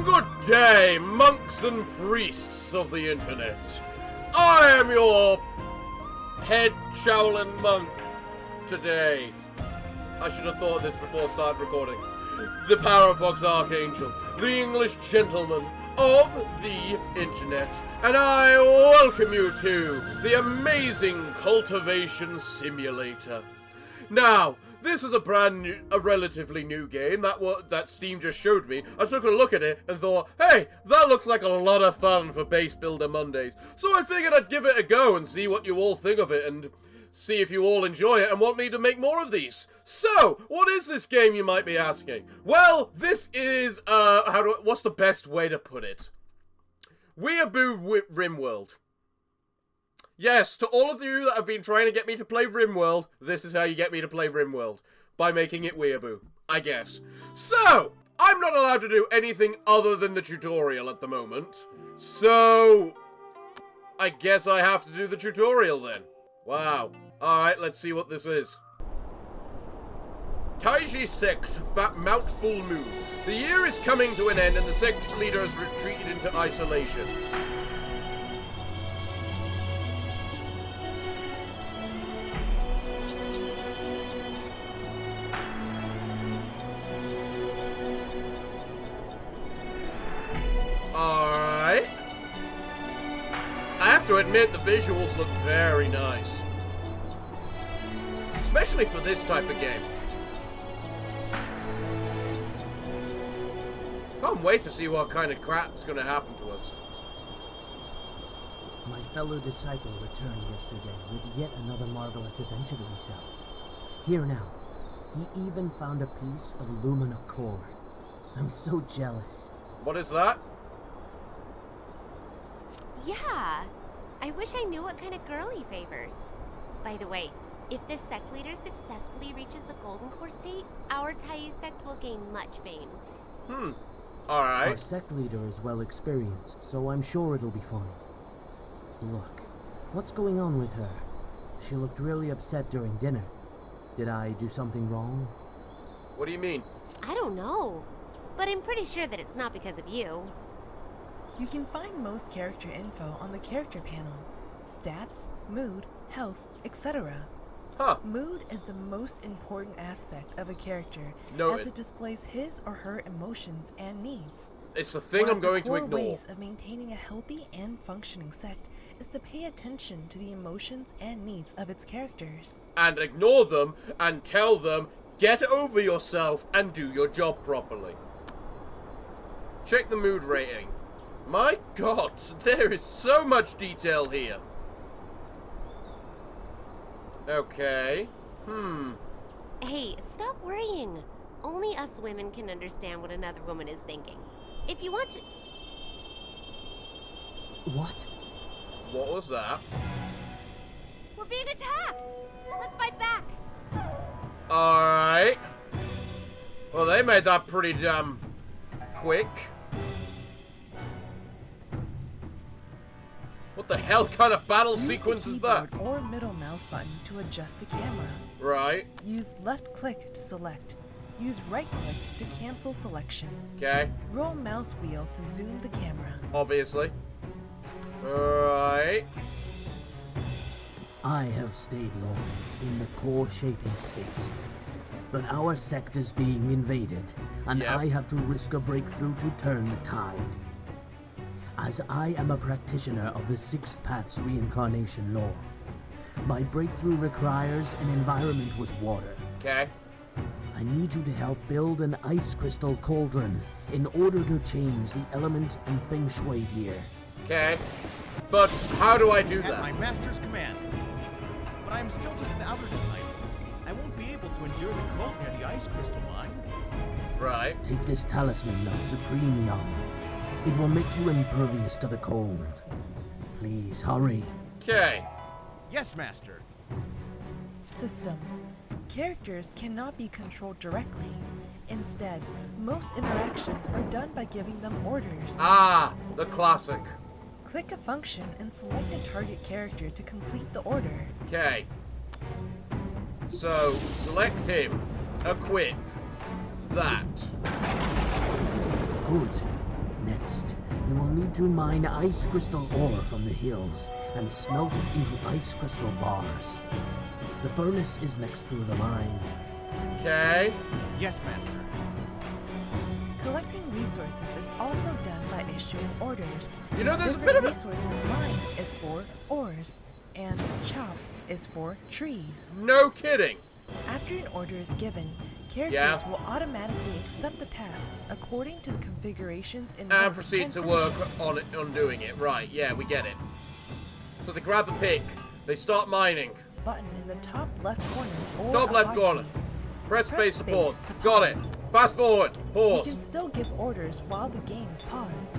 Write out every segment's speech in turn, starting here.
Good day, monks and priests of the internet. I am your head Shaolin monk today. I should have thought this before I started recording. The Parafox Archangel, the English gentleman of the internet, and I welcome you to the amazing Cultivation Simulator. Now, this is a relatively new game that Steam just showed me. I took a look at it and thought, hey, that looks like a lot of fun for Base Builder Mondays. So I figured I'd give it a go and see what you all think of it and see if you all enjoy it and want me to make more of these. So, what is this game, you might be asking? Well, this is, what's the best way to put it? Weeaboo RimWorld. Yes, to all of you that have been trying to get me to play RimWorld, this is how you get me to play RimWorld. By making it weeaboo, I guess. So, I'm not allowed to do anything other than the tutorial at the moment. So, I guess I have to do the tutorial then. Wow. Alright, let's see what this is. Taiji Sect, Mount Full Moon. The year is coming to an end and the sect leader has retreated into isolation. Alright. I have to admit, the visuals look very nice. Especially for this type of game. Can't wait to see what kind of crap's gonna happen to us. My fellow disciple returned yesterday with yet another marvelous adventure to retell. Here now, he even found a piece of Lumina core. I'm so jealous. What is that? Yeah, I wish I knew what kind of girl he favors. By the way, if this sect leader successfully reaches the Golden Core state, our Tai sect will gain much fame. Alright. Our sect leader is well experienced, so I'm sure it'll be fine. Look, what's going on with her? She looked really upset during dinner. Did I do something wrong? What do you mean? I don't know, but I'm pretty sure that it's not because of you. You can find most character info on the character panel. Stats, mood, health, etc. Huh. Mood is the most important aspect of a character as it displays his or her emotions and needs. It's the thing I'm going to ignore. One of the core ways of maintaining a healthy and functioning sect is to pay attention to the emotions and needs of its characters. And ignore them and tell them, get over yourself and do your job properly. Check the mood rating. My god, there is so much detail here. Okay. Hey, stop worrying. Only us women can understand what another woman is thinking. If you want to... What? What was that? We're being attacked! Let's fight back! Alright. Well, they made that pretty damn quick. What the hell kind of battle sequence is that? Use the keyboard or middle mouse button to adjust the camera. Right. Use left click to select. Use right click to cancel selection. Okay. Roll mouse wheel to zoom the camera. Obviously. Right. I have stayed long in the core shaping state. But our sect is being invaded, and I have to risk a breakthrough to turn the tide. As I am a practitioner of the Sixth Path's reincarnation law, my breakthrough requires an environment with water. Okay. I need you to help build an ice crystal cauldron in order to change the element and feng shui here. Okay. But how do I do At that? my master's command. But I am still just an outer disciple. I won't be able to endure the cold near the ice crystal mine. Right. Take this talisman of Supreme Young. It will make you impervious to the cold. Please, hurry. Okay. Yes, master. System. Characters cannot be controlled directly. Instead, most interactions are done by giving them orders. Ah, the classic. Click a function and select a target character to complete the order. Okay. So, select him. Equip. That. Good. Next, you will need to mine ice crystal ore from the hills and smelt it into ice crystal bars. The furnace is next to the mine. Okay. Yes, Master. Collecting resources is also done by issuing orders. You know, there's a Different bit of a... resources mine is for ores, and chop is for trees. No kidding. After an order is given, characters Yeah. will automatically accept the tasks according to the configurations in And work proceed to finish work it. on doing it. Right, yeah, we get it. So they grab the pick. They start mining. Button in the top left corner or Top a left hotkey. corner. Press space to space pause. to Got it. pause. Fast forward. You Pause. can still give orders while the game is paused.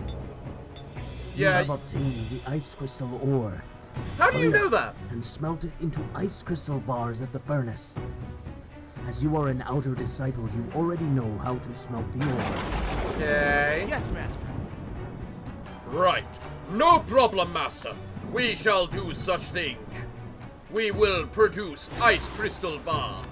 You Yeah. have obtained the ice crystal ore. How do you Hurry know up that? and smelt it into ice crystal bars at the furnace. As you are an outer disciple, you already know how to smelt the ore. Okay. Yes, Master. Right. No problem, Master. We shall do such thing. We will produce ice crystal bar.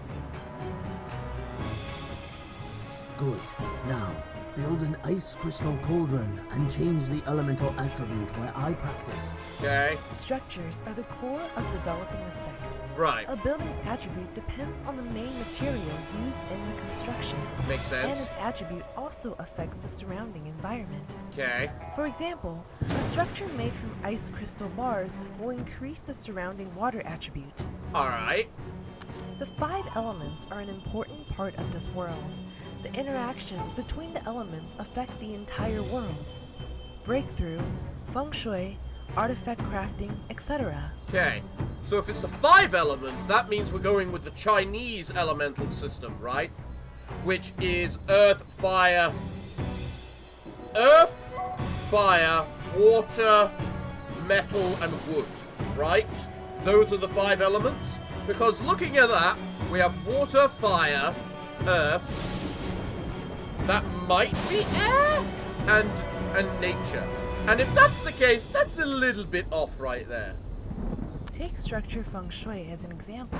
Good. Now, build an ice crystal cauldron and change the elemental attribute where I practice. Okay. Structures are the core of developing a sect. Right. A building's attribute depends on the main material used in the construction, Makes and sense. its attribute also affects the surrounding environment. Okay. For example, a structure made from ice crystal bars will increase the surrounding water attribute. Alright. The 5 elements are an important part of this world. The interactions between the elements affect the entire world. Breakthrough, feng shui, artifact crafting, etc. Okay. So if it's the 5 elements, that means we're going with the Chinese elemental system, right? Which is earth, fire, water, metal, and wood, right? Those are the 5 elements. Because looking at that, we have water, fire, earth, that might be air, and nature. And if that's the case, that's a little bit off right there. Take structure feng shui as an example.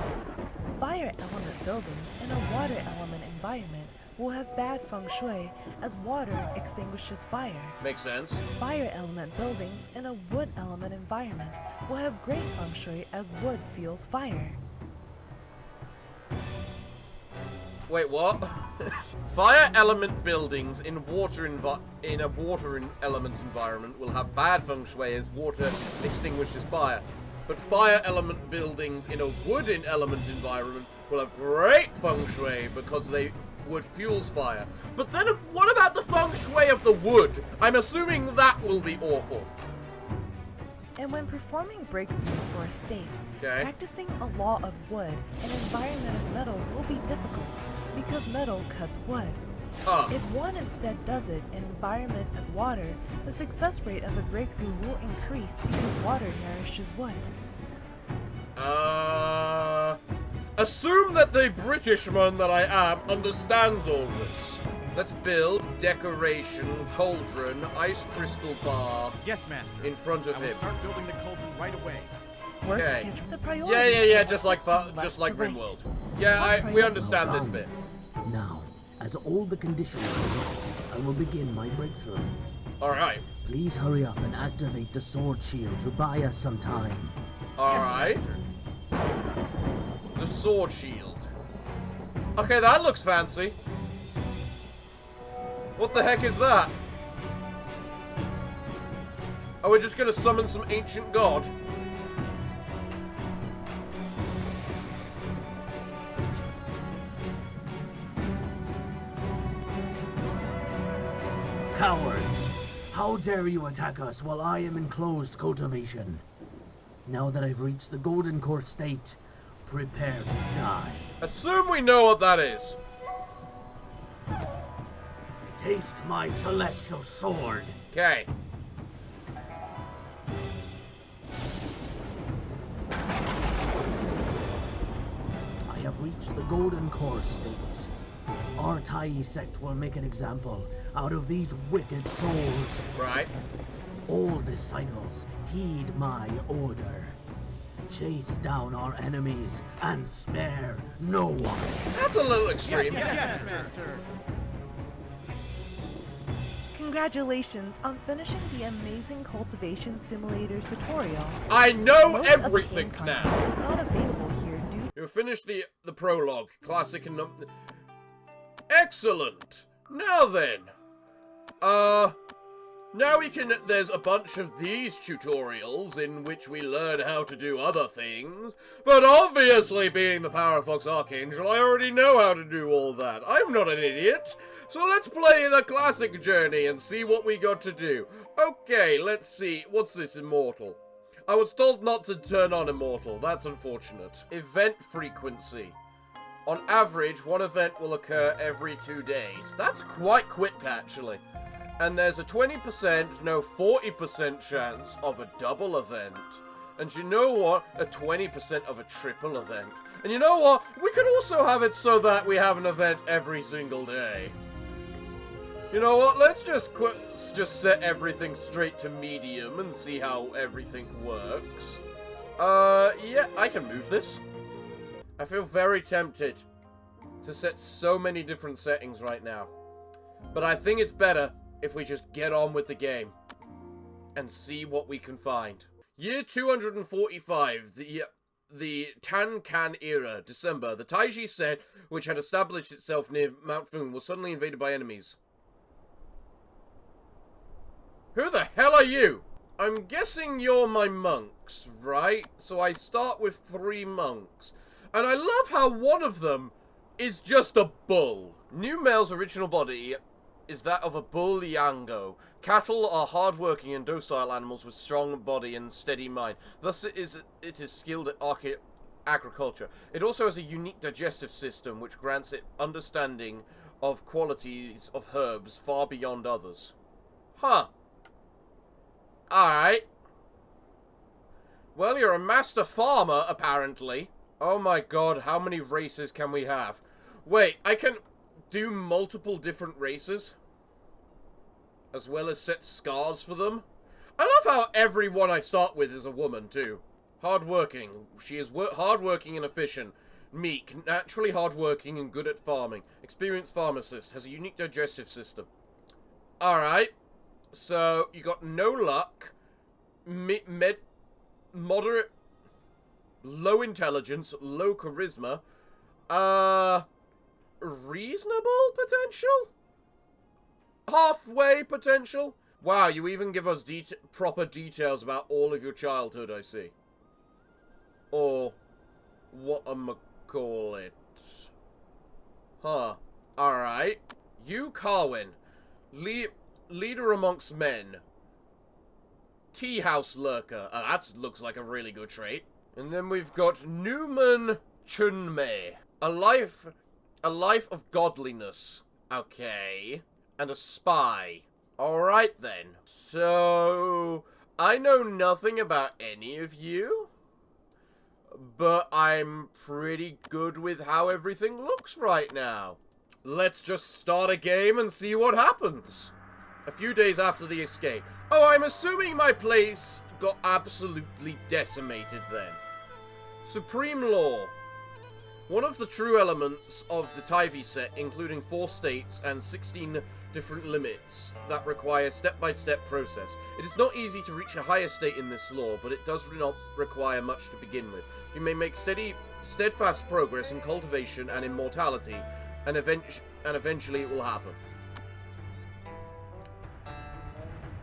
Fire element buildings in a water element environment will have bad feng shui as water extinguishes fire. Makes sense. Fire element buildings in a wood element environment will have great feng shui as wood feels fire. Wait, what? Fire element buildings in a water element environment will have bad feng shui as water extinguishes fire. But fire element buildings in a wood element environment will have great feng shui because wood fuels fire. But then what about the feng shui of the wood? I'm assuming that will be awful. And when performing breakthrough for a state, Okay. practicing a law of wood and environment of metal will be difficult because metal cuts wood. Ah, If one instead does it in environment of water, the success rate of a breakthrough will increase because water nourishes wood. assume that the Britishman that I am understands all this. Let's build decoration, cauldron, ice crystal bar Yes, Master. in front of I will him. start building the cauldron right away. Work Okay. schedule. The priority Yeah, scale just like from left just like to right. Rimworld. Yeah, we understand this bit. Now, as all the conditions are met, I will begin my breakthrough. Alright. Please hurry up and activate the sword shield to buy us some time. Alright. Yes, Master. The sword shield. Okay, that looks fancy. What the heck is that? Are we just gonna summon some ancient god? Cowards! How dare you attack us while I am in closed cultivation? Now that I've reached the golden core state, prepare to die. Assume we know what that is. Taste my celestial sword. Okay. I have reached the golden core state. Our Tai sect will make an example out of these wicked souls. Right. All disciples, heed my order. Chase down our enemies and spare no one. That's a little extreme. Yes, Master. Congratulations on finishing the amazing Cultivation Simulator tutorial. I know Most of the everything game now. content is not available here due You finished the prologue. Classic and... Excellent! Now then. Now we can... There's a bunch of these tutorials in which we learn how to do other things. But obviously, being the Parafox Archangel, I already know how to do all that. I'm not an idiot. So let's play the classic journey and see what we got to do. Okay, let's see. What's this, Immortal? I was told not to turn on Immortal. That's unfortunate. Event frequency. On average, one event will occur every 2 days. That's quite quick, actually. And there's a 20%, no, 40% chance of a double event. And you know what? A 20% of a triple event. And you know what? We could also have it so that we have an event every single day. You know what? Let's just set everything straight to medium and see how everything works. Yeah, I can move this. I feel very tempted to set so many different settings right now. But I think it's better if we just get on with the game and see what we can find. Year 245, the Tan-Kan era, December. The Taiji set, which had established itself near Mount Foon, was suddenly invaded by enemies. Who the hell are you? I'm guessing you're my monks, right? So I start with 3 monks. And I love how one of them is just a bull. New male's original body is that of a bull Yango. Cattle are hard-working and docile animals with strong body and steady mind. Thus it is skilled at agriculture. It also has a unique digestive system which grants it understanding of qualities of herbs far beyond others. Huh. Alright. Well, you're a master farmer, apparently. Oh my god, how many races can we have? Wait, I can do multiple different races? As well as set scars for them? I love how everyone I start with is a woman, too. Hardworking. She is hardworking and efficient. Meek. Naturally hardworking and good at farming. Experienced pharmacist. Has a unique digestive system. Alright. So, you got no luck. Moderate. Low intelligence. Low charisma. Reasonable potential? Halfway potential? Wow, you even give us proper details about all of your childhood, I see. Or call it. Huh. Alright. You, Carwin. Leader amongst men. Tea house lurker. That looks like a really good trait. And then we've got Newman Chunmei. A life of godliness. Okay. And a spy. Alright then. So, I know nothing about any of you. But I'm pretty good with how everything looks right now. Let's just start a game and see what happens. A few days after the escape. Oh, I'm assuming my place got absolutely decimated then. Supreme Law. One of the true elements of the Taivi set, including 4 states and 16 different limits that require step-by-step process. It is not easy to reach a higher state in this law, but it does not require much to begin with. You may make steadfast progress in cultivation and immortality, and eventually it will happen.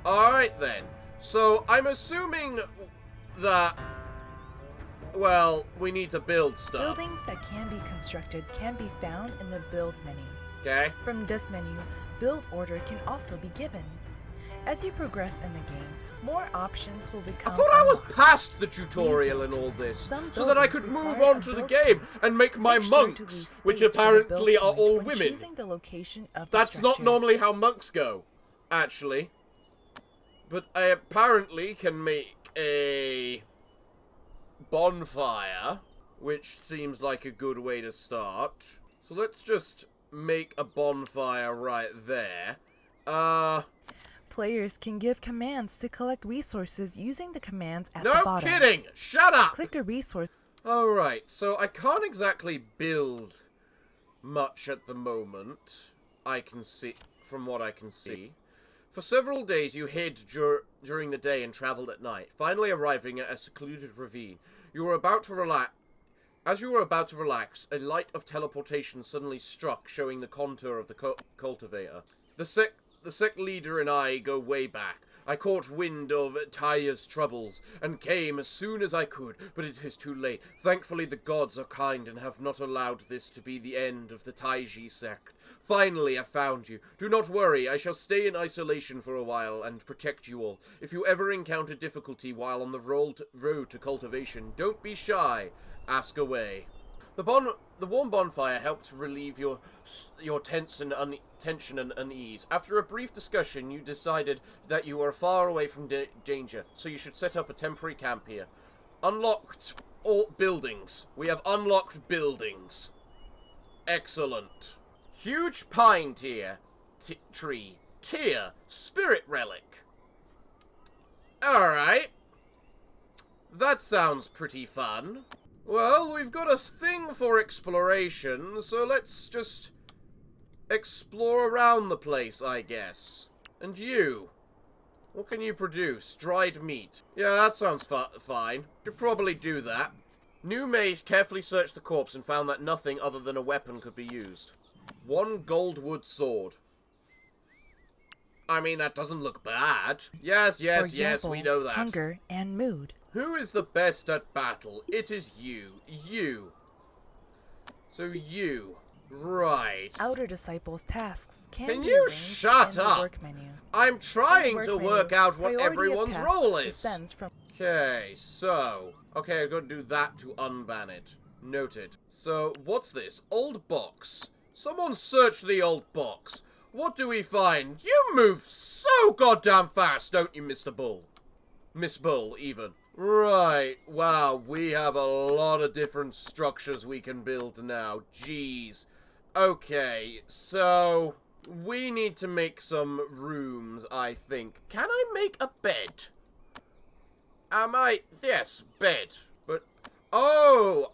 Alright then. So, I'm assuming that, well, we need to build stuff. buildings that can be constructed can be found in the build menu. Okay. From this menu, build order can also be given. As you progress in the game, more options will become I thought I was unlocked. past the tutorial and all this, Some so that I could buildings move require on a to the build game and make my Make sure to leave monks, which space for the build apparently are point all when women. choosing the location of the That's not structure. normally how monks go, actually. But I apparently can make a bonfire, which seems like a good way to start. So let's just make a bonfire right there. Players can give commands to collect resources using the commands at the No bottom. kidding! Shut up! Click a resource. Alright, so I can't exactly build much at the moment. I can see, from what I can see. For several days you hid during the day and traveled at night, finally arriving at a secluded ravine. You were about to relax. As you were about to relax, a light of teleportation suddenly struck, showing the contour of the cultivator. The sect leader and I go way back. I caught wind of Taya's troubles, and came as soon as I could, but it is too late. Thankfully the gods are kind and have not allowed this to be the end of the Taiji sect. Finally I found you. Do not worry, I shall stay in isolation for a while and protect you all. If you ever encounter difficulty while on the road to cultivation, don't be shy. Ask away. The warm bonfire helped relieve your tension and unease. After a brief discussion, you decided that you were far away from danger, so you should set up a temporary camp here. Unlocked all buildings. We have unlocked buildings. Excellent. Huge pine tree. Tier. Spirit relic. Alright. That sounds pretty fun. Well, we've got a thing for exploration, so let's just explore around the place, I guess. And you? What can you produce? Dried meat. Yeah, that sounds fine. Should probably do that. New mate carefully searched the corpse and found that nothing other than a weapon could be used. 1 goldwood sword. I mean, that doesn't look bad. Yes, we know that. Hunger and mood. Who is the best at battle? It is you. You. So you. Right. Outer disciples' tasks can be you arranged shut in the up? work menu. I'm trying to work out what Priority of everyone's tasks role is. descends from Okay, so... Okay, I've got to do that to unban it. Noted. So, what's this? Old box. Someone search the old box. What do we find? You move so goddamn fast, don't you, Mr. Bull? Miss Bull, even. Right, wow, we have a lot of different structures we can build now. Jeez. Okay, so... we need to make some rooms, I think. Can I make a bed? Yes, bed. But, oh,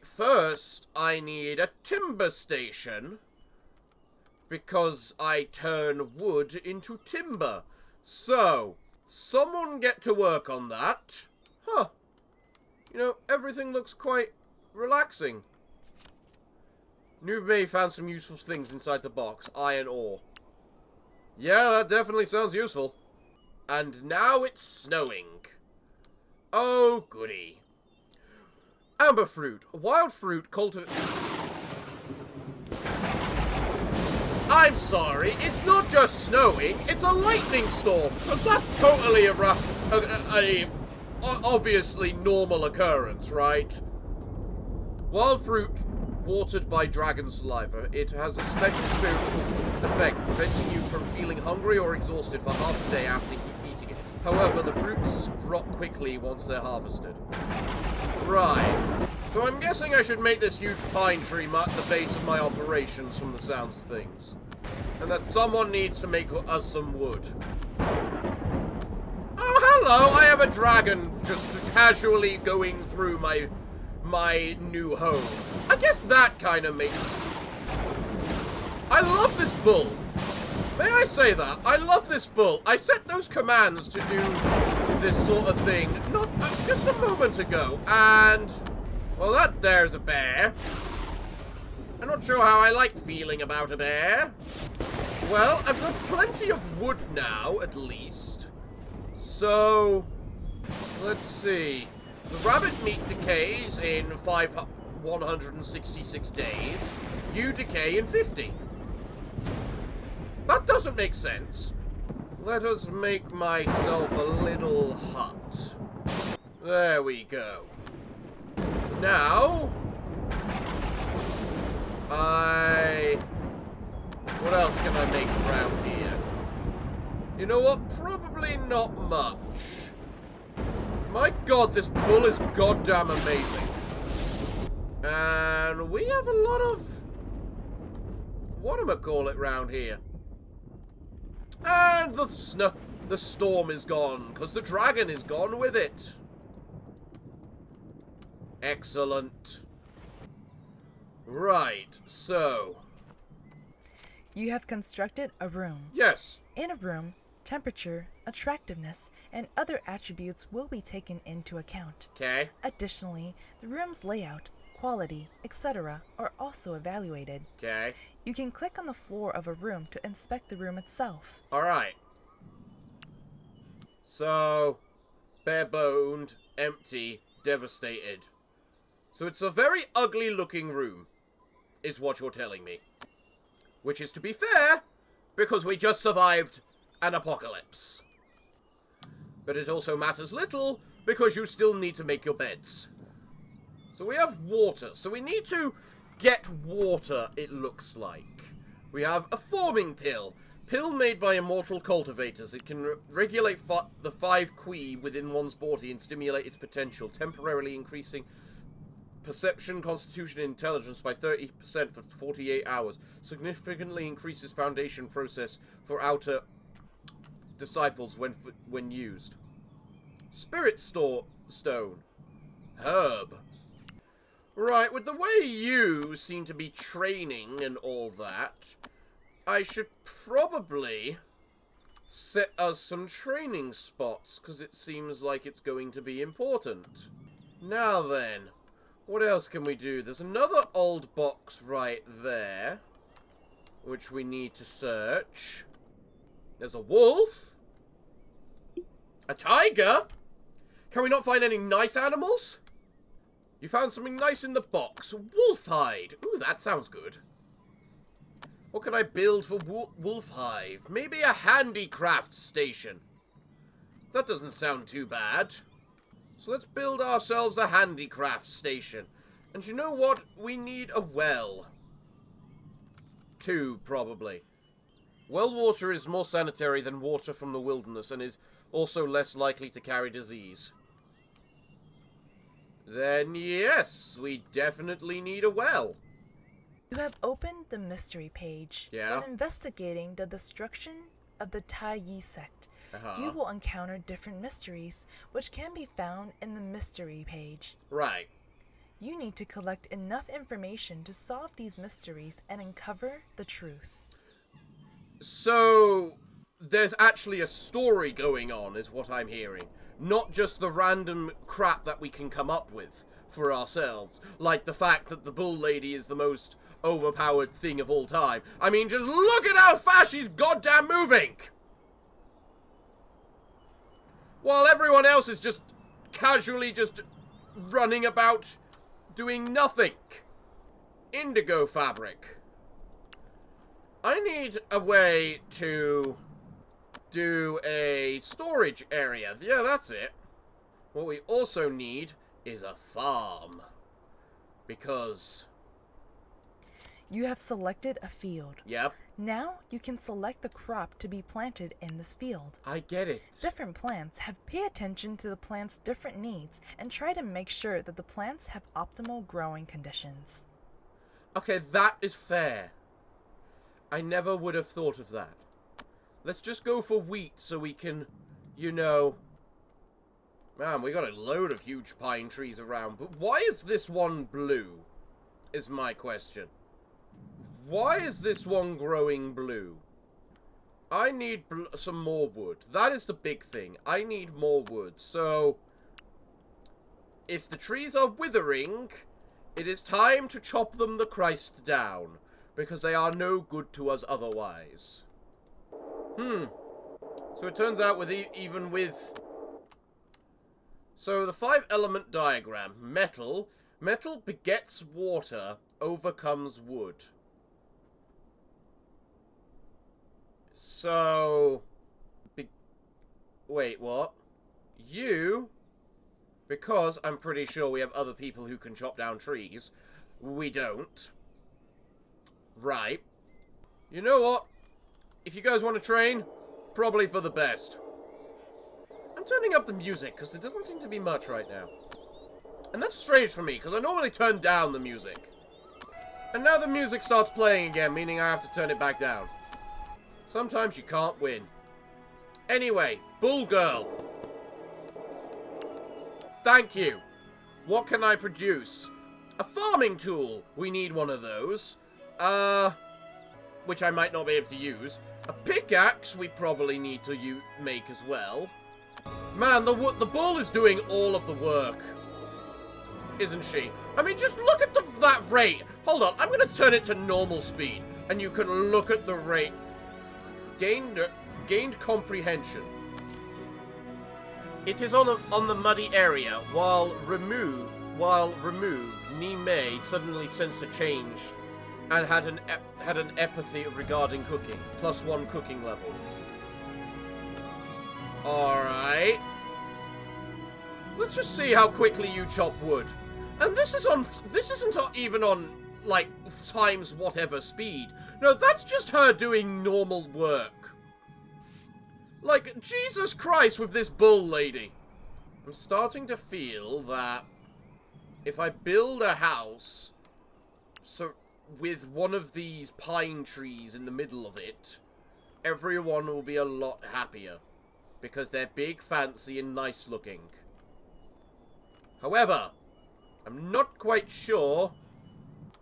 first, I need a timber station. Because I turn wood into timber. So, someone get to work on that. Huh. You know, everything looks quite relaxing. New May found some useful things inside the box. Iron ore. Yeah, that definitely sounds useful. And now it's snowing. Oh, goody. Amber fruit. Wild fruit cultivated... I'm sorry, it's not just snowing, it's a lightning storm. Because that's totally a obviously normal occurrence, right? Wild fruit watered by dragon saliva. It has a special spiritual effect, preventing you from feeling hungry or exhausted for half a day after eating it. However, the fruits rot quickly once they're harvested. Right. So I'm guessing I should make this huge pine tree the base of my operations from the sounds of things. And that someone needs to make us some wood. Oh, hello! I have a dragon just casually going through my new home. I guess that kind of makes... I love this bull. May I say that? I love this bull. I set those commands to do this sort of thing not just a moment ago, and... well, that there's a bear. I'm not sure how I like feeling about a bear. Well, I've got plenty of wood now, at least. So, let's see. The rabbit meat decays in 166 days. You decay in 50. That doesn't make sense. Let us make myself a little hut. There we go. Now, what else can I make around here? You know what? Probably not much. My god, this bull is goddamn amazing. And we have a lot of... whatchamacallit round here. And the storm is gone, because the dragon is gone with it. Excellent. Right, so... You have constructed a room. yes. In a room, Temperature, attractiveness, and other attributes will be taken into account. Okay. Additionally, the room's layout, quality, etc. are also evaluated. Okay. You can click on the floor of a room to inspect the room itself. Alright. So, bare-boned, empty, devastated. So it's a very ugly-looking room, is what you're telling me. Which is to be fair, because we just survived an apocalypse. But it also matters little, because you still need to make your beds. So we have water. So we need to get water, it looks like. We have a forming pill. Pill made by immortal cultivators. It can regulate the 5 Qui within one's body and stimulate its potential, temporarily increasing perception, constitution, and intelligence by 30% for 48 hours. Significantly increases foundation process for outer disciples when used. Spirit stone. Herb. Right, with the way you seem to be training and all that, I should probably set us some training spots, because it seems like it's going to be important. Now then, what else can we do? There's another old box right there, which we need to search. There's a wolf. A tiger? Can we not find any nice animals? You found something nice in the box. Wolf hide. Ooh, that sounds good. What can I build for wolf hive? Maybe a handicraft station. That doesn't sound too bad. So let's build ourselves a handicraft station. And you know what? We need a well. 2, probably. Well water is more sanitary than water from the wilderness and is also less likely to carry disease. Then yes, we definitely need a well. You have opened the mystery page. Yeah. When investigating the destruction of the Tai Yi sect, you will encounter different mysteries, which can be found in the mystery page. Right. You need to collect enough information to solve these mysteries and uncover the truth. So, there's actually a story going on, is what I'm hearing. Not just the random crap that we can come up with for ourselves. Like the fact that the bull lady is the most overpowered thing of all time. I mean, just look at how fast she's goddamn moving! While everyone else is just casually just running about doing nothing. Indigo fabric. I need a way to do a storage area. Yeah, that's it. What we also need is a farm. Because... You have selected a field. Yep. Now you can select the crop to be planted in this field. I get it. Different plants pay attention to the plant's different needs and try to make sure that the plants have optimal growing conditions. Okay, that is fair. I never would have thought of that. Let's just go for wheat so we can, you know... Man, we got a load of huge pine trees around, but why is this one blue? Is my question. Why is this one growing blue? I need some more wood. That is the big thing. I need more wood. So, if the trees are withering, it is time to chop them the Christ down, because they are no good to us otherwise. So it turns out with even with... So the 5-element diagram. Metal. Metal begets water, overcomes wood. So... Wait, what? You... Because I'm pretty sure we have other people who can chop down trees. We don't. Right. You know what? If you guys want to train, probably for the best. I'm turning up the music, because there doesn't seem to be much right now. And that's strange for me, because I normally turn down the music. And now the music starts playing again, meaning I have to turn it back down. Sometimes you can't win. Anyway, Bull Girl. Thank you. What can I produce? A farming tool. We need one of those. Which I might not be able to use. A pickaxe we probably need to make as well. Man, the bull is doing all of the work. Isn't she? I mean, just look at that rate. Hold on, I'm going to turn it to normal speed. And you can look at the rate. Gained comprehension. It is on the muddy area. While removed, Nimei suddenly sensed a change and had an empathy regarding cooking. +1 cooking level. Alright. Let's just see how quickly you chop wood. And this isn't even on, like, times whatever speed. No, that's just her doing normal work. Like, Jesus Christ with this bull lady. I'm starting to feel that if I build a house with one of these pine trees in the middle of it, everyone will be a lot happier. Because they're big, fancy, and nice looking. However, I'm not quite sure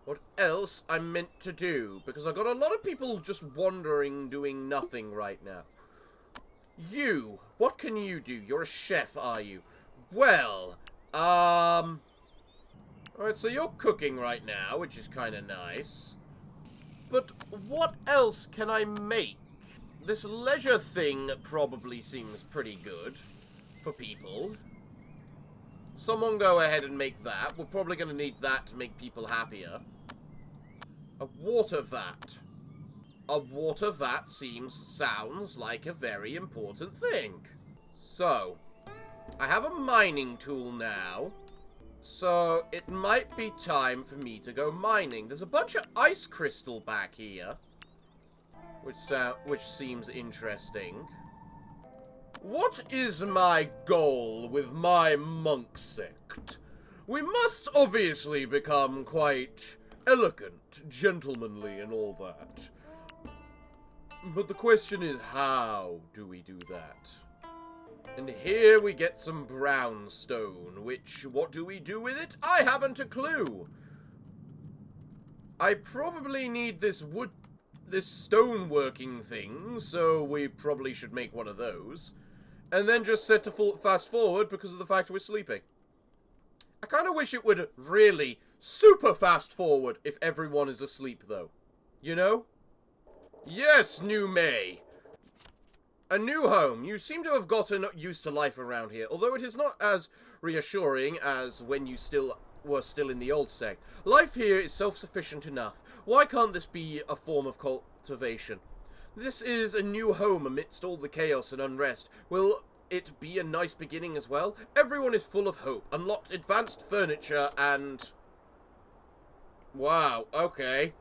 what else I'm meant to do. Because I've got a lot of people just wandering, doing nothing right now. You, what can you do? You're a chef, are you? Well, alright, so you're cooking right now, which is kind of nice. But what else can I make? This leisure thing probably seems pretty good for people. Someone go ahead and make that. We're probably going to need that to make people happier. A water vat. A water vat sounds like a very important thing. So, I have a mining tool now. So, it might be time for me to go mining. There's a bunch of ice crystal back here. Which seems interesting. What is my goal with my monk sect? We must obviously become quite elegant, gentlemanly, and all that. But the question is, how do we do that? And here we get some brown stone, which, what do we do with it? I haven't a clue. I probably need this stoneworking thing, so we probably should make one of those. And then just set to fast forward because of the fact we're sleeping. I kind of wish it would really super fast forward if everyone is asleep, though. You know? Yes, New May. A new home. You seem to have gotten used to life around here, although it is not as reassuring as when you were still in the old sect. Life here is self-sufficient enough. Why can't this be a form of cultivation? This is a new home amidst all the chaos and unrest. Will it be a nice beginning as well? Everyone is full of hope. Unlocked advanced furniture and... Wow, okay.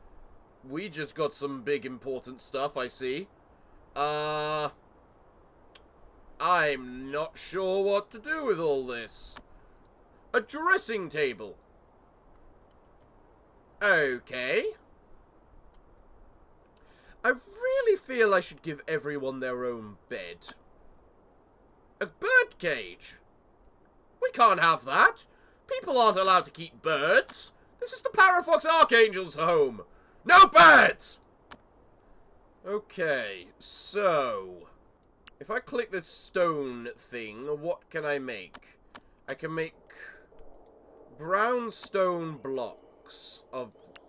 We just got some big important stuff, I see. I'm not sure what to do with all this. A dressing table. Okay. I really feel I should give everyone their own bed. A bird cage. We can't have that. People aren't allowed to keep birds. This is the Parafox Archangel's home. No birds! Okay, so... if I click this stone thing, what can I make? I can make brown stone blocks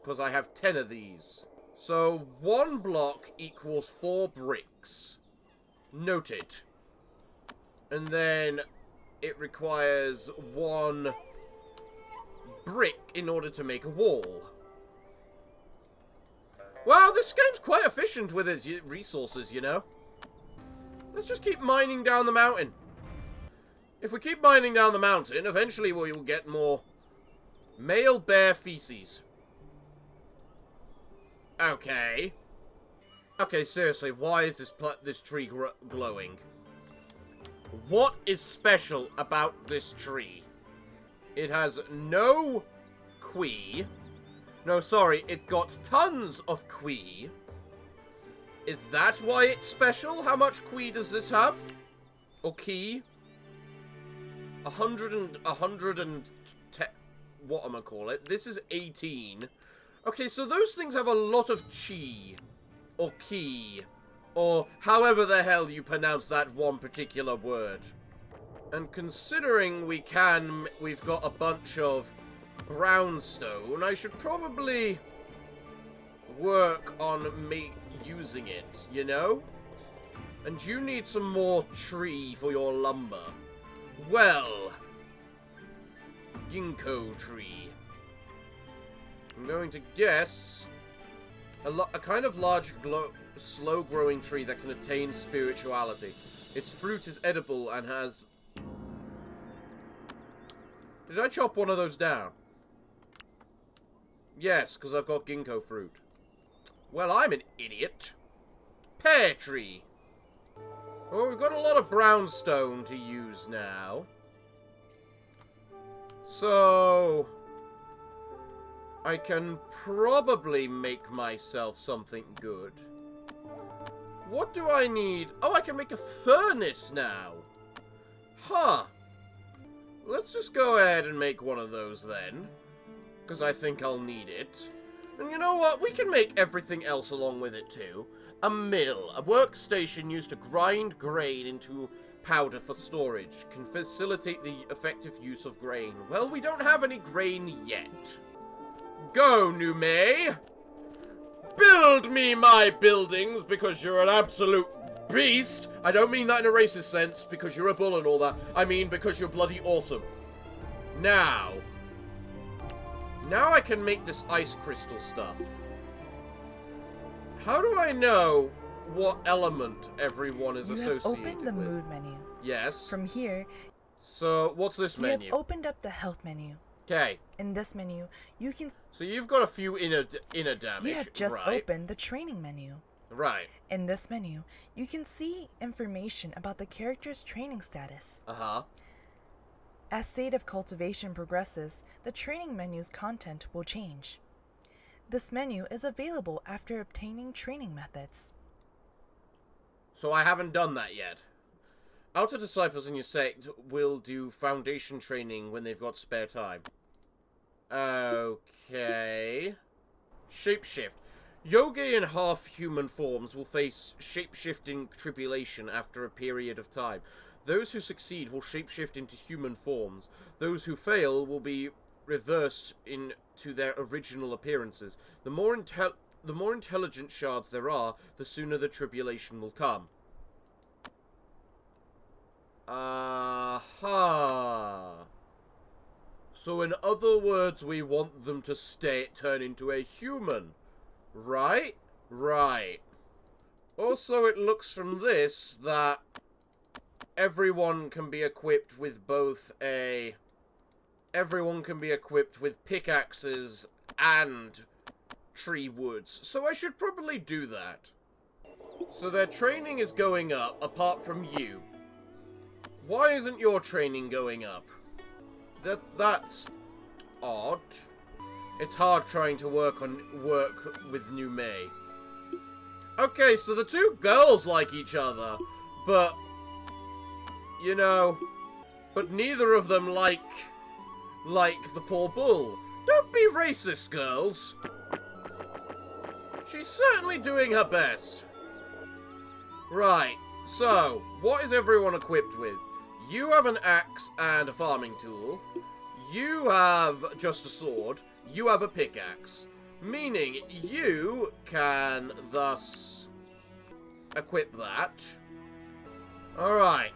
because I have 10 of these. So 1 block equals 4 bricks. Noted. And then it requires 1 brick in order to make a wall. Wow, this game's quite efficient with its resources, you know. Let's just keep mining down the mountain. If we keep mining down the mountain, eventually we will get more male bear feces. Okay. Okay, seriously, why is this tree glowing? What is special about this tree? It has no qui. No, sorry, it got tons of qui. Is that why it's special? How much qui does this have? Or key? 110... what am I call it? This is 18. Okay, so those things have a lot of chi. Or ki. Or however the hell you pronounce that one particular word. And considering we've got a bunch of brownstone, I should probably work on me using it, you know? And you need some more tree for your lumber. Well, Ginkgo Tree. I'm going to guess a kind of large, slow-growing tree that can attain spirituality. Its fruit is edible and has... Did I chop one of those down? Yes, because I've got ginkgo fruit. Well, I'm an idiot. Pear tree. Well, we've got a lot of brownstone to use now. So... I can probably make myself something good. What do I need? Oh, I can make a furnace now. Huh. Let's just go ahead and make one of those then. Because I think I'll need it. And you know what? We can make everything else along with it too. A mill. A workstation used to grind grain into powder for storage. Can facilitate the effective use of grain. Well, we don't have any grain yet. Go, Nume! Build me my buildings because you're an absolute beast! I don't mean that in a racist sense, because you're a bull and all that. I mean because you're bloody awesome. Now I can make this ice crystal stuff. How do I know what element everyone is associated with? You have opened the mood menu. Yes. From here, so what's this menu? You have opened up the health menu. Okay. In this menu, you can... So you've got a few inner damage, You have just right? opened the training menu. Right. In this menu, you can see information about the character's training status. Uh-huh. As state of cultivation progresses, the training menu's content will change. This menu is available after obtaining training methods. So I haven't done that yet. Outer disciples in your sect will do foundation training when they've got spare time. Okay. Shapeshift. Yogi in half-human forms will face shapeshifting tribulation after a period of time. Those who succeed will shapeshift into human forms. Those who fail will be reversed into their original appearances. The more intelligent shards there are, the sooner the tribulation will come. Aha. So in other words, we want them to turn into a human. Right? Right. Also, it looks from this that everyone can be equipped with everyone can be equipped with pickaxes and tree woods. So I should probably do that. So their training is going up, apart from you. Why isn't your training going up? That's odd. It's hard trying to work with New May. Okay, so the two girls like each other, but you know, but neither of them like the poor bull. Don't be racist, girls. She's certainly doing her best. Right. So, what is everyone equipped with? You have an axe and a farming tool. You have just a sword. You have a pickaxe. Meaning, you can thus equip that. Alright.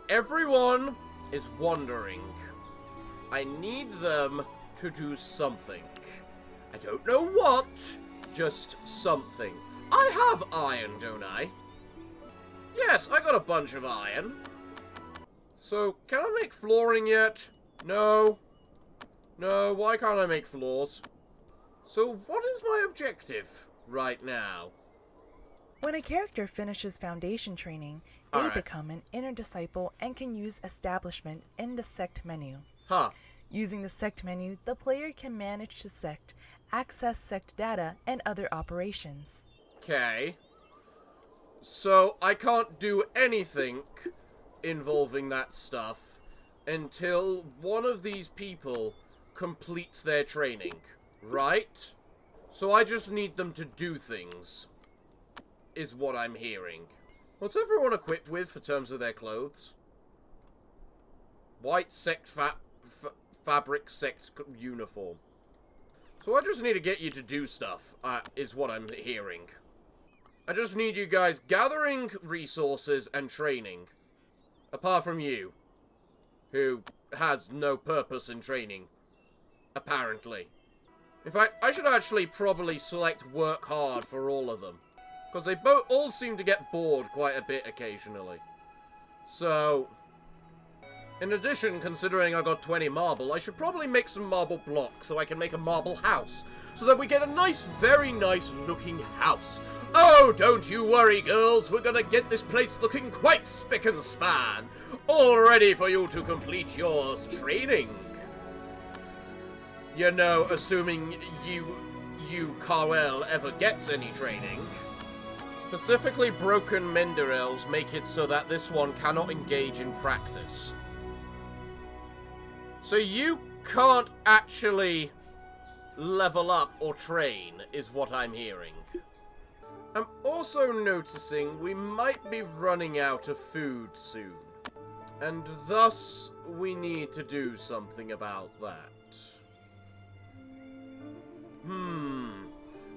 Everyone is wondering. I need them to do something. I don't know what, just something. I have iron, don't I? Yes, I got a bunch of iron. So, can I make flooring yet? No. No, why can't I make floors? So, what is my objective right now? When a character finishes foundation training, they become an inner disciple and can use establishment in the sect menu. Huh. Using the sect menu, the player can manage the sect, access sect data, and other operations. Okay. So, I can't do anything involving that stuff until one of these people completes their training, right? So I just need them to do things. is what I'm hearing. What's everyone equipped with for terms of their clothes? White sect fabric sect uniform. So I just need to get you to do stuff, is what I'm hearing. I just need you guys gathering resources and training. Apart from you, who has no purpose in training, apparently. In fact, I should actually probably select work hard for all of them. Because they all seem to get bored quite a bit occasionally. So, in addition, considering I got 20 marble, I should probably make some marble blocks so I can make a marble house. So that we get a nice, very nice looking house. Oh, don't you worry, girls. We're gonna get this place looking quite spick and span. All ready for you to complete your training. You know, assuming you Carwell, ever gets any training. Specifically, broken Mender Elves make it so that this one cannot engage in practice. So you can't actually level up or train, is what I'm hearing. I'm also noticing we might be running out of food soon. And thus, we need to do something about that.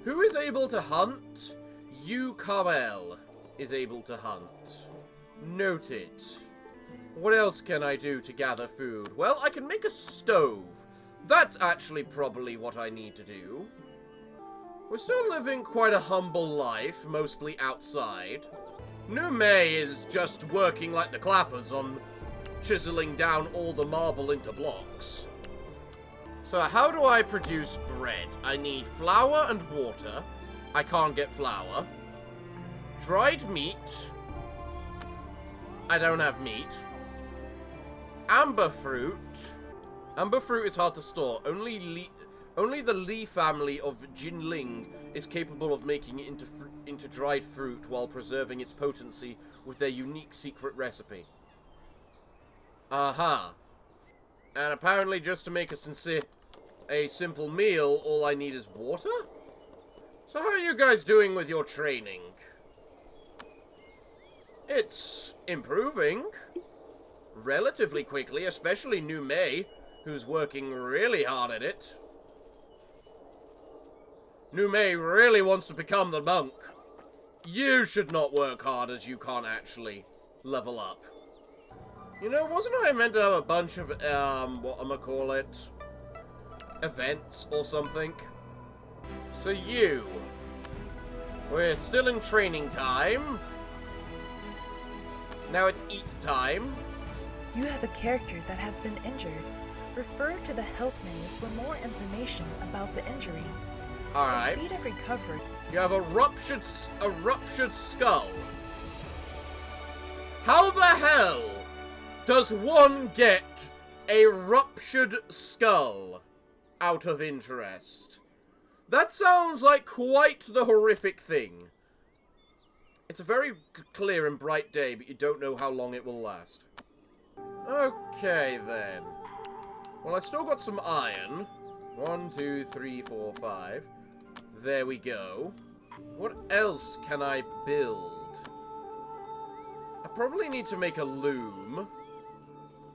Who is able to hunt? You, Carmel, is able to hunt. Noted. What else can I do to gather food? Well, I can make a stove. That's actually probably what I need to do. We're still living quite a humble life, mostly outside. New May is just working like the clappers on chiseling down all the marble into blocks. So how do I produce bread? I need flour and water. I can't get flour. Dried meat. I don't have meat. Amber fruit. Amber fruit is hard to store. Only the Li family of Jinling is capable of making it into dried fruit while preserving its potency with their unique secret recipe. Aha. And apparently just to make a simple meal, all I need is water? So how are you guys doing with your training? It's improving. Relatively quickly, especially New May, who's working really hard at it. New May really wants to become the monk. You should not work hard as you can't actually level up. You know, wasn't I meant to have a bunch of, whatchamacallit, events or something? So you, we're still in training time. Now it's eat time. You have a character that has been injured. Refer to the health menu for more information about the injury. Alright. The speed of recovery. You have a ruptured skull. How the hell does one get a ruptured skull out of interest? That sounds like quite the horrific thing. It's a very clear and bright day, but you don't know how long it will last. Okay, then. Well, I still got some iron. 1, 2, 3, 4, 5. There we go. What else can I build? I probably need to make a loom.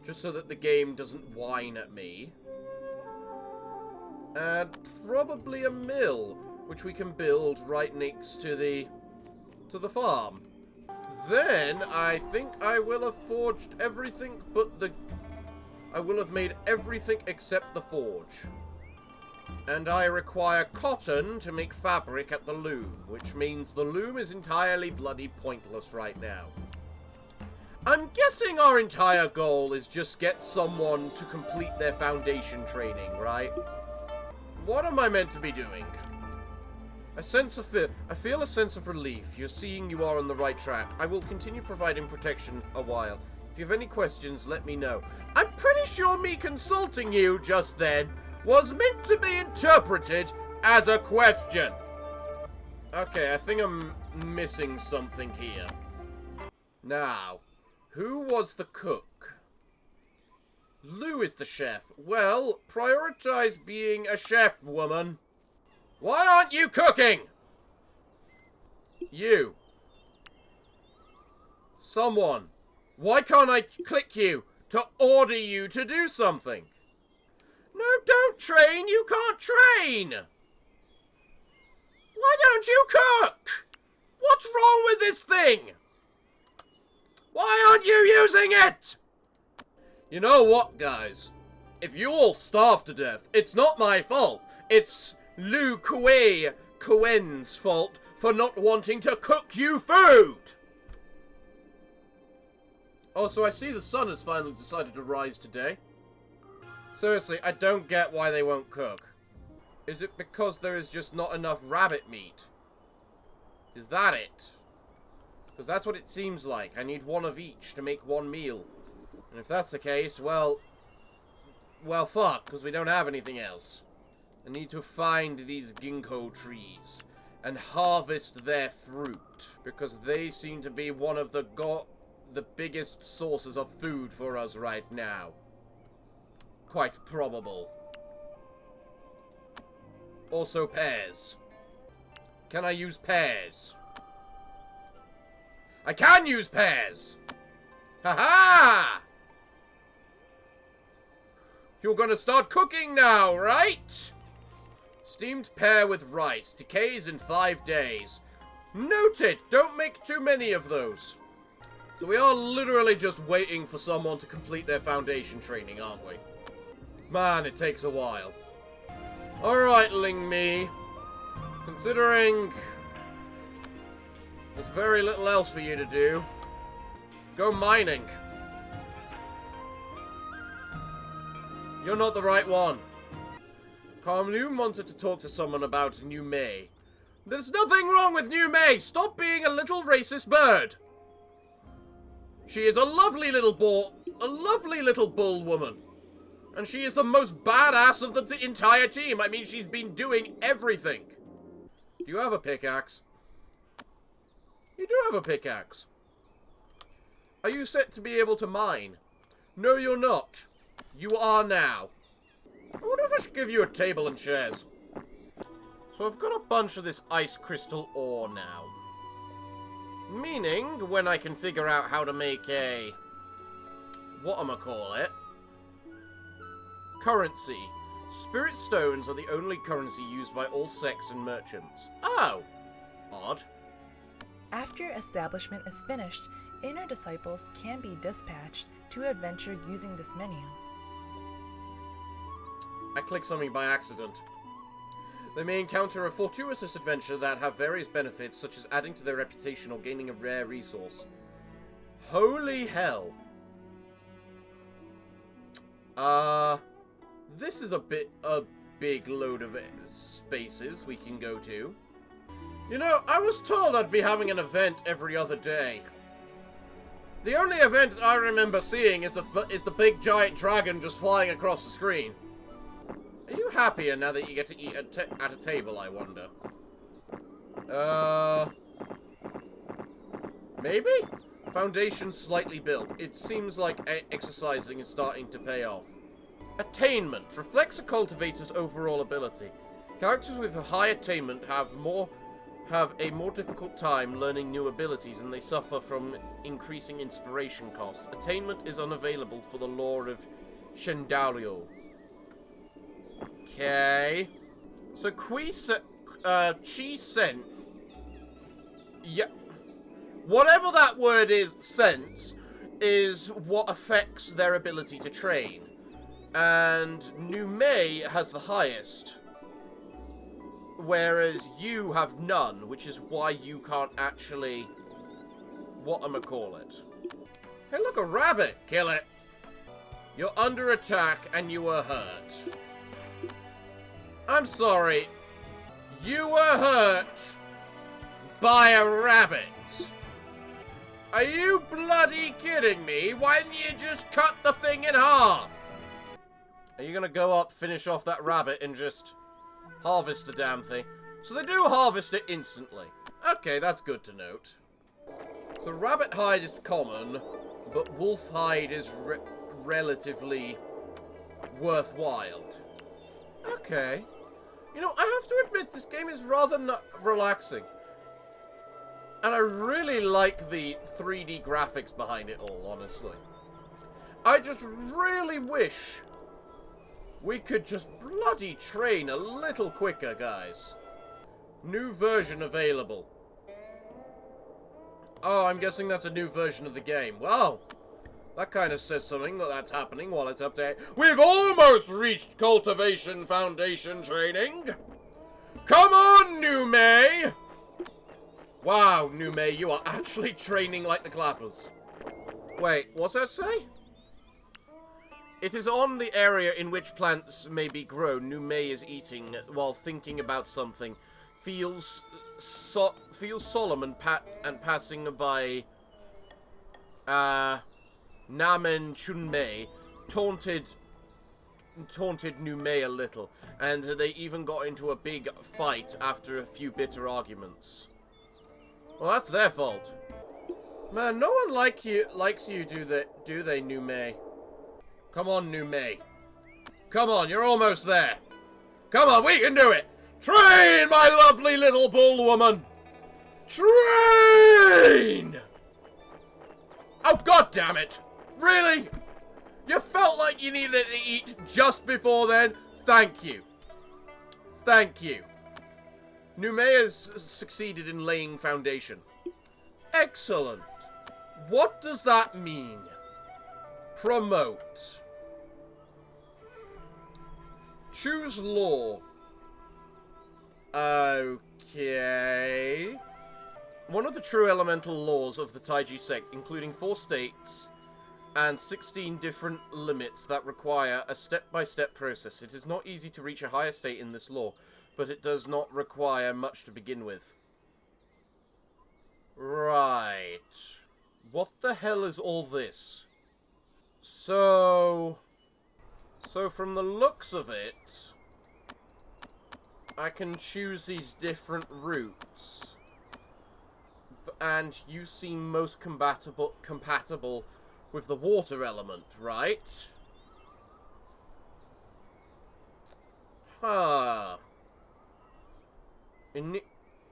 Just so that the game doesn't whine at me. And probably a mill, which we can build right next to the farm. Then, I think I will have forged everything but I will have made everything except the forge. And I require cotton to make fabric at the loom, which means the loom is entirely bloody pointless right now. I'm guessing our entire goal is just get someone to complete their foundation training, right? What am I meant to be doing? I feel a sense of relief. You're seeing you are on the right track. I will continue providing protection a while. If you have any questions, let me know. I'm pretty sure me consulting you just then was meant to be interpreted as a question. Okay, I think I'm missing something here. Now, who was the cook? Lou is the chef. Well, prioritize being a chef, woman. Why aren't you cooking? You. Someone. Why can't I click you to order you to do something? No, don't train. You can't train. Why don't you cook? What's wrong with this thing? Why aren't you using it? You know what, guys? If you all starve to death, it's not my fault. It's Lu Kuen's fault for not wanting to cook you food. Oh, so I see the sun has finally decided to rise today. Seriously, I don't get why they won't cook. Is it because there is just not enough rabbit meat? Is that it? Because that's what it seems like. I need one of each to make one meal. And if that's the case, well, fuck, because we don't have anything else. I need to find these Ginkgo trees and harvest their fruit, because they seem to be one of the biggest sources of food for us right now. Quite probable. Also pears. Can I use pears? I can use pears! Ha-ha! You're gonna start cooking now, right? Steamed pear with rice. Decays in 5 days. Noted! Don't make too many of those. So we are literally just waiting for someone to complete their foundation training, aren't we? Man, it takes a while. Alright, Ling Mi. Considering there's very little else for you to do, go mining. You're not the right one. Kamlu wanted to talk to someone about New May. There's nothing wrong with New May! Stop being a little racist bird! She is a lovely little bull woman. And she is the most badass of the entire team. I mean, she's been doing everything. Do you have a pickaxe? You do have a pickaxe. Are you set to be able to mine? No, you're not. You are now. I wonder if I should give you a table and chairs. So I've got a bunch of this ice crystal ore now. Meaning, when I can figure out how to make a... whatchamacallit? Currency. Spirit stones are the only currency used by all sects and merchants. Oh! Odd. After establishment is finished, inner disciples can be dispatched to adventure using this menu. I clicked something by accident. They may encounter a fortuitous adventure that have various benefits, such as adding to their reputation or gaining a rare resource. Holy hell. This is a big load of spaces we can go to. You know, I was told I'd be having an event every other day. The only event I remember seeing is the big giant dragon just flying across the screen. Are you happier now that you get to eat at a table, I wonder? Maybe? Foundation slightly built. It seems like exercising is starting to pay off. Attainment. Reflects a cultivator's overall ability. Characters with a high attainment have a more difficult time learning new abilities, and they suffer from increasing inspiration costs. Attainment is unavailable for the lore of Shendalio. Okay. So Chi Sen. Yeah. Whatever that word is, sense, is what affects their ability to train. And Nume has the highest. Whereas you have none, which is why you can't actually... whatchamacallit. Hey, look, a rabbit! Kill it! You're under attack and you were hurt. I'm sorry. You were hurt by a rabbit. Are you bloody kidding me? Why didn't you just cut the thing in half? Are you gonna go up, finish off that rabbit, and just harvest the damn thing? So they do harvest it instantly. Okay, that's good to note. So rabbit hide is common, but wolf hide is relatively worthwhile. Okay. You know, I have to admit, this game is rather relaxing. And I really like the 3D graphics behind it all, honestly. I just really wish we could just bloody train a little quicker, guys. New version available. Oh, I'm guessing that's a new version of the game. Wow. That kind of says something that that's happening while it's updated. We've almost reached Cultivation Foundation training. Come on, New May. Wow, New May, you are actually training like the clappers. Wait, what's that say? It is on the area in which plants may be grown. New May is eating while thinking about something. Feels solemn and passing by Namen Chunmei taunted New May a little, and they even got into a big fight after a few bitter arguments. Well, that's their fault. Man, no one likes you, do they, New May? Come on, New May. Come on, you're almost there. Come on, we can do it! Train, my lovely little bull woman! Train! Oh, god damn it! Really? You felt like you needed to eat just before then? Thank you. Thank you. Nume has succeeded in laying foundation. Excellent. What does that mean? Promote. Choose law. Okay. One of the true elemental laws of the Taiji sect, including 4 states and 16 different limits that require a step-by-step process. It is not easy to reach a higher state in this law, but it does not require much to begin with. Right. What the hell is all this? So from the looks of it, I can choose these different routes. And you seem most compatible with the water element, right? Huh.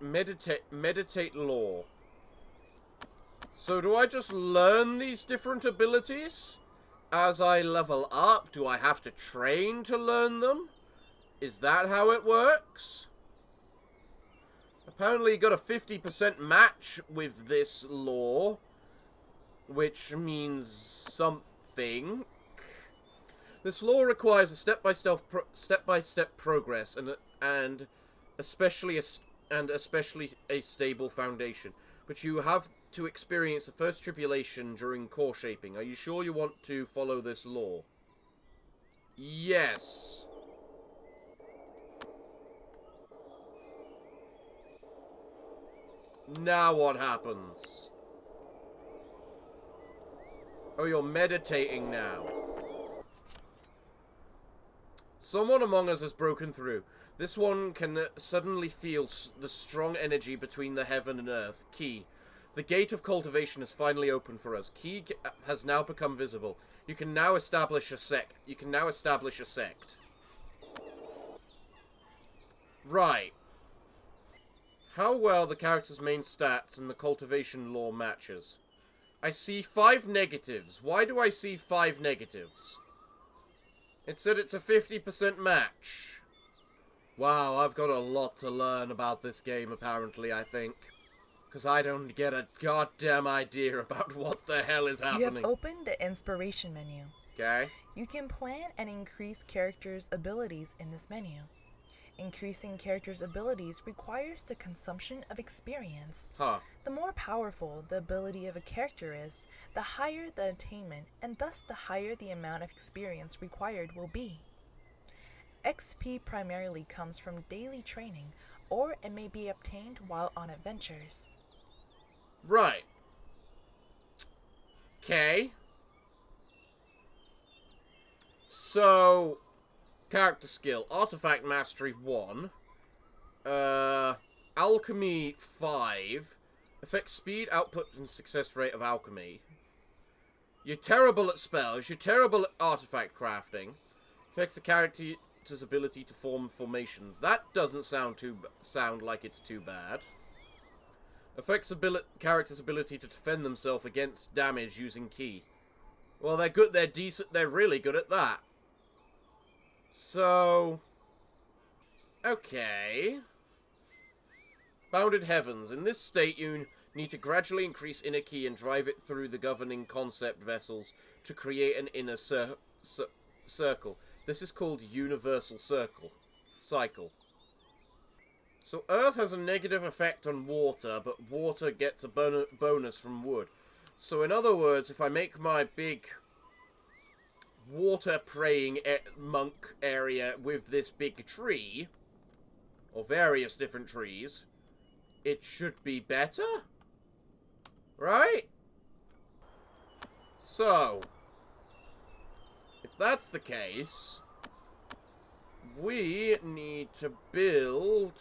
Meditate law. So do I just learn these different abilities as I level up? Do I have to train to learn them? Is that how it works? Apparently you got a 50% match with this law, which means something. This law requires a step-by-step progress and especially a stable foundation. But you have to experience the first tribulation during core shaping. Are you sure you want to follow this law? Yes. Now what happens? Oh, you're meditating now. Someone among us has broken through. This one can suddenly feel the strong energy between the heaven and earth. Key. The gate of cultivation is finally open for us. Key has now become visible. You can now establish a sect. Right. How well the character's main stats and the cultivation law matches. I see 5 negatives. Why do I see 5 negatives? It said it's a 50% match. Wow, I've got a lot to learn about this game, apparently, I think. Because I don't get a goddamn idea about what the hell is happening. You have opened the inspiration menu. Okay. You can plan and increase characters' abilities in this menu. Increasing characters' abilities requires the consumption of experience. Huh. The more powerful the ability of a character is, the higher the attainment, and thus the higher the amount of experience required will be. XP primarily comes from daily training, or it may be obtained while on adventures. Right. Okay. So, character skill. Artifact Mastery 1. Alchemy 5. Affects speed, output, and success rate of alchemy. You're terrible at spells. You're terrible at artifact crafting. Affects the character's ability to form formations. That doesn't sound like it's too bad. Affects character's ability to defend themselves against damage using ki. Well, they're good. They're decent. They're really good at that. So... okay. Bounded Heavens. In this state, you need to gradually increase inner ki and drive it through the governing concept vessels to create an inner circle. This is called Universal Cycle. So Earth has a negative effect on water, but water gets a bonus from wood. So in other words, if I make my big water praying monk area with this big tree, or various different trees, it should be better? Right? So, if that's the case, we need to build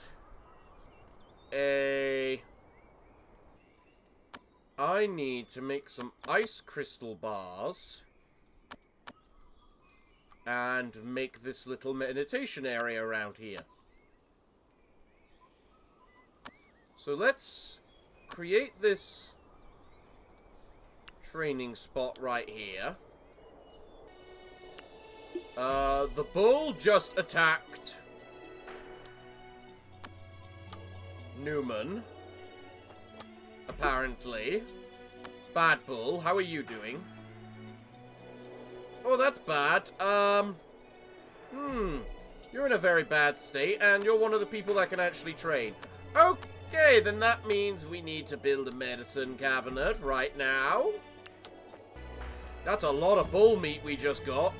I need to make some ice crystal bars and make this little meditation area around here. So let's create this training spot right here. The bull just attacked Newman. Apparently. Bad bull, how are you doing? Oh, that's bad. You're in a very bad state, and you're one of the people that can actually train. Okay, then that means we need to build a medicine cabinet right now. That's a lot of bull meat we just got.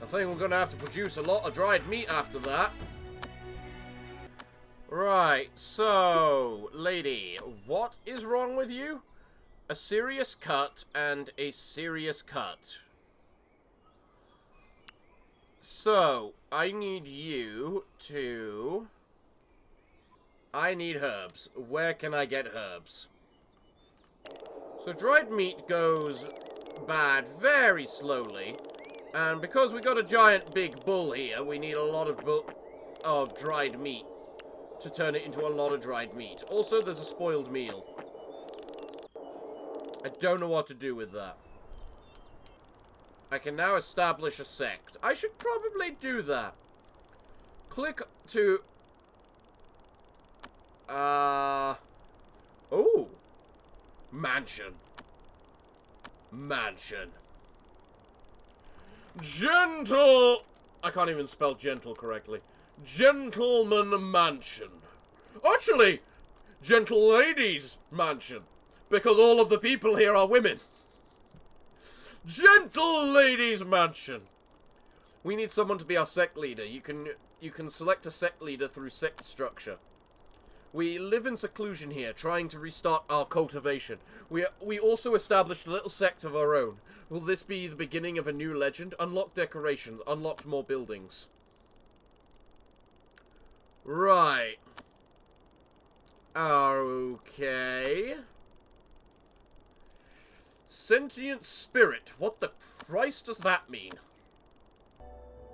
I think we're gonna have to produce a lot of dried meat after that. Right, so, lady, what is wrong with you? A serious cut and a serious cut. So, I need you to... I need herbs. Where can I get herbs? So, dried meat goes bad very slowly. And because we got a giant big bull here, we need a lot of dried meat to turn it into a lot of dried meat. Also, there's a spoiled meal. I don't know what to do with that. I can now establish a sect. I should probably do that. Click to... Oh! Mansion. Gentle... I can't even spell gentle correctly. Gentleman Mansion. Actually, Gentle Ladies Mansion. Because all of the people here are women. Gentle Ladies Mansion. We need someone to be our sect leader. You can select a sect leader through sect structure. We live in seclusion here, trying to restart our cultivation. We also established a little sect of our own. Will this be the beginning of a new legend? Unlock decorations, unlocked more buildings. Right. Okay. Sentient spirit. What the Christ does that mean?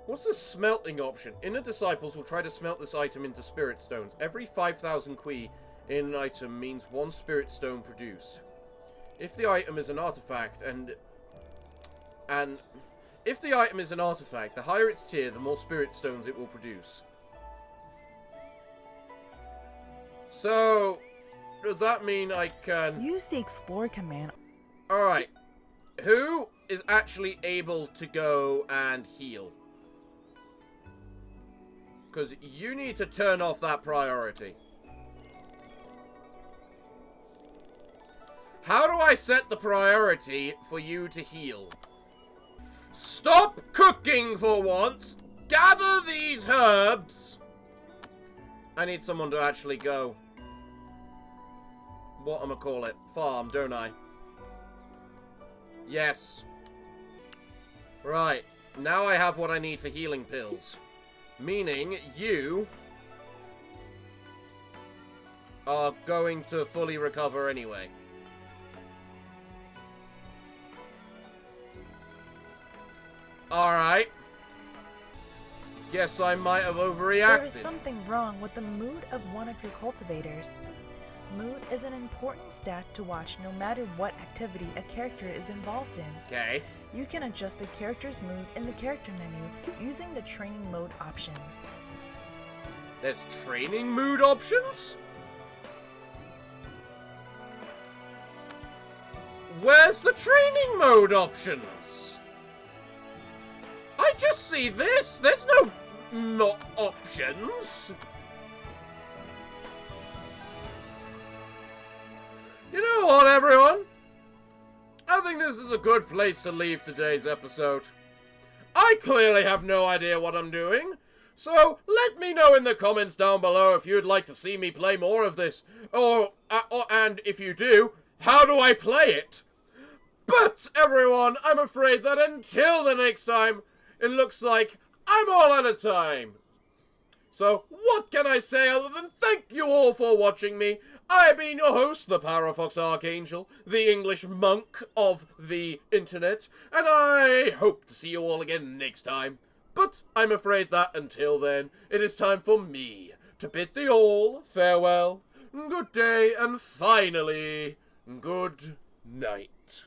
What's the smelting option? Inner disciples will try to smelt this item into spirit stones. Every 5,000 qui in an item means 1 spirit stone produced. If the item is an artifact if the item is an artifact, the higher its tier, the more spirit stones it will produce. So, does that mean I can... Use the explore command. Alright. Who is actually able to go and heal? Because you need to turn off that priority. How do I set the priority for you to heal? Stop cooking for once! Gather these herbs! I need someone to actually go. Whatchamacallit? Farm, don't I? Yes. Right. Now I have what I need for healing pills. Meaning, you are going to fully recover anyway. Alright. guess I might have There overreacted. is something wrong with the mood of one of your cultivators. Mood is an important stat to watch no matter what activity a character is involved in. Okay. You can adjust a character's mood in the character menu using the training mode options. There's training mood options? Where's the training mode options? I just see this. There's no not options. You know what, everyone? I think this is a good place to leave today's episode. I clearly have no idea what I'm doing, so let me know in the comments down below if you'd like to see me play more of this, and if you do, how do I play it? But, everyone, I'm afraid that until the next time, it looks like I'm all out of time. So, what can I say other than thank you all for watching me? I've been your host, the Parafox Archangel, the English monk of the internet, and I hope to see you all again next time. But I'm afraid that until then, it is time for me to bid thee all farewell, good day, and finally, good night.